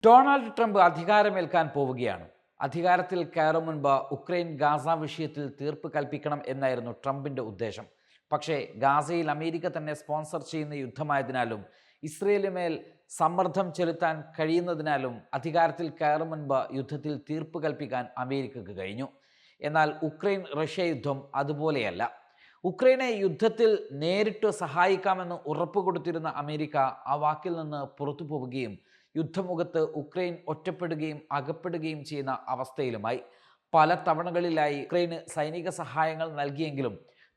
Donald Trump അധികാരമേൽക്കാൻ പോവുകയാണ്. അധികാരത്തിൽ കയറും മുൻപ് ഉക്രൈൻ ഗാസ വിഷയത്തിൽ തീർപ്പ് കൽപ്പിക്കണം എന്നായിരുന്നു ട്രംപിൻ്റെ ഉദ്ദേശം. പക്ഷേ ഗാസയിൽ അമേരിക്ക തന്നെ സ്പോൺസർ ചെയ്യുന്ന യുദ്ധമായതിനാലും ഇസ്രയേലിന് സമ്മർദ്ദം ചെലുത്താൻ കഴിയുന്നതിനാലും അധികാരത്തിൽ കയറും മുൻപ് യുദ്ധത്തിൽ തീർപ്പ് കൽപ്പിക്കാൻ അമേരിക്കക്ക് കഴിഞ്ഞു. എന്നാൽ ഉക്രൈൻ റഷ്യ യുദ്ധം അതുപോലെയല്ല. ഉക്രൈനെ യുദ്ധത്തിൽ നേരിട്ട് സഹായിക്കാമെന്ന് ഉറപ്പ് കൊടുത്തിരുന്ന അമേരിക്ക ആ വാക്കിൽ നിന്ന് പുറത്തു പോവുകയും യുദ്ധമുഖത്ത് ഉക്രൈൻ ഒറ്റപ്പെടുകയും അകപ്പെടുകയും ചെയ്യുന്ന അവസ്ഥയിലുമായി. പല തവണകളിലായി ഉക്രൈന് സൈനിക സഹായങ്ങൾ നൽകിയെങ്കിലും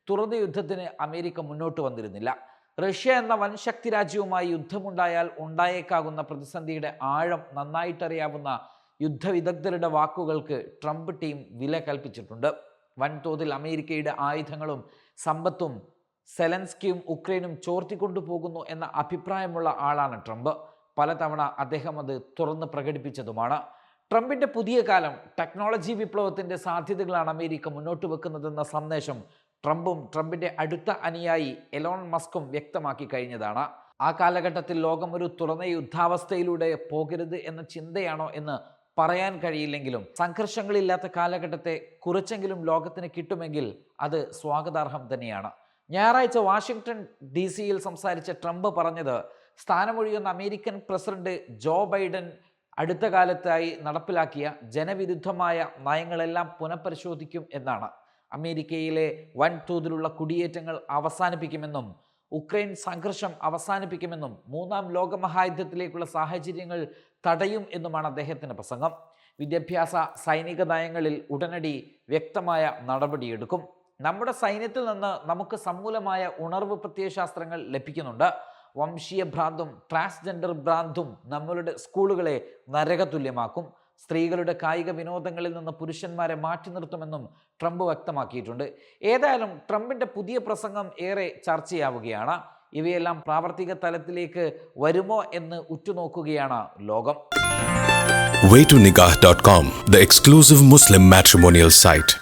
തുറന്ന യുദ്ധത്തിന് അമേരിക്ക മുന്നോട്ട് വന്നിരുന്നില്ല. റഷ്യ എന്ന വൻ ശക്തി രാജ്യവുമായി യുദ്ധമുണ്ടായാൽ ഉണ്ടായേക്കാകുന്ന പ്രതിസന്ധിയുടെ ആഴം നന്നായിട്ടറിയാവുന്ന യുദ്ധവിദഗ്ധരുടെ വാക്കുകൾക്ക് ട്രംപ് ടീം വില കൽപ്പിച്ചിട്ടുണ്ട്. വൻതോതിൽ അമേരിക്കയുടെ ആയുധങ്ങളും സമ്പത്തും സെലൻസ്കിയും ഉക്രൈനും ചോർത്തിക്കൊണ്ടുപോകുന്നു എന്ന അഭിപ്രായമുള്ള ആളാണ് ട്രംപ്. പലതവണ അദ്ദേഹം അത് തുറന്ന് പ്രകടിപ്പിച്ചതുമാണ്. ട്രംപിൻ്റെ പുതിയ കാലം ടെക്നോളജി വിപ്ലവത്തിൻ്റെ സാധ്യതകളാണ് അമേരിക്ക മുന്നോട്ട് വെക്കുന്നതെന്ന സന്ദേശം ട്രംപും ട്രംപിൻ്റെ അടുത്ത അനുയായി എലോൺ മസ്കും വ്യക്തമാക്കി കഴിഞ്ഞതാണ്. ആ കാലഘട്ടത്തിൽ ലോകം ഒരു തുറന്ന യുദ്ധാവസ്ഥയിലൂടെ പോകരുത് എന്ന ചിന്തയാണോ എന്ന് പറയാൻ കഴിയില്ലെങ്കിലും സംഘർഷങ്ങളില്ലാത്ത കാലഘട്ടത്തെ കുറച്ചെങ്കിലും ലോകത്തിന് കിട്ടുമെങ്കിൽ അത് സ്വാഗതാർഹം തന്നെയാണ്. ഞായറാഴ്ച വാഷിംഗ്ടൺ DC-യിൽ സംസാരിച്ച ട്രംപ് പറഞ്ഞത് സ്ഥാനമൊഴിയുന്ന അമേരിക്കൻ പ്രസിഡന്റ് ജോ ബൈഡൻ അടുത്ത കാലത്തായി നടപ്പിലാക്കിയ ജനവിരുദ്ധമായ നയങ്ങളെല്ലാം പുനഃപരിശോധിക്കും എന്നാണ്. അമേരിക്കയിലെ വൻതോതിലുള്ള കുടിയേറ്റങ്ങൾ അവസാനിപ്പിക്കുമെന്നും ഉക്രൈൻ സംഘർഷം അവസാനിപ്പിക്കുമെന്നും മൂന്നാം ലോകമഹായുദ്ധത്തിലേക്കുള്ള സാഹചര്യങ്ങൾ തടയും എന്നുമാണ് അദ്ദേഹത്തിൻ്റെ പ്രസംഗം. വിദ്യാഭ്യാസ സൈനിക നയങ്ങളിൽ ഉടനടി വ്യക്തമായ നടപടിയെടുക്കും. നമ്മുടെ സൈന്യത്തിൽ നിന്ന് നമുക്ക് സമൂലമായ ഉണർവ് പ്രത്യയശാസ്ത്രങ്ങൾ ലഭിക്കുന്നുണ്ട്. വംശീയ ഭ്രാന്തും ട്രാൻസ്ജെൻഡർ ഭ്രാന്തും നമ്മളുടെ സ്കൂളുകളെ നരകതുല്യമാക്കും. സ്ത്രീകളുടെ കായിക വിനോദങ്ങളിൽ നിന്ന് പുരുഷന്മാരെ മാറ്റി നിർത്തുമെന്നും ട്രംപ് വ്യക്തമാക്കിയിട്ടുണ്ട്. ഏതായാലും ട്രംപിൻ്റെ പുതിയ പ്രസംഗം ഏറെ ചർച്ചയാവുകയാണ്. ഇവയെല്ലാം പ്രാവർത്തിക തലത്തിലേക്ക് വരുമോ എന്ന് ഉറ്റുനോക്കുകയാണ് ലോകം. Waytonikah.com, the exclusive Muslim matrimonial site.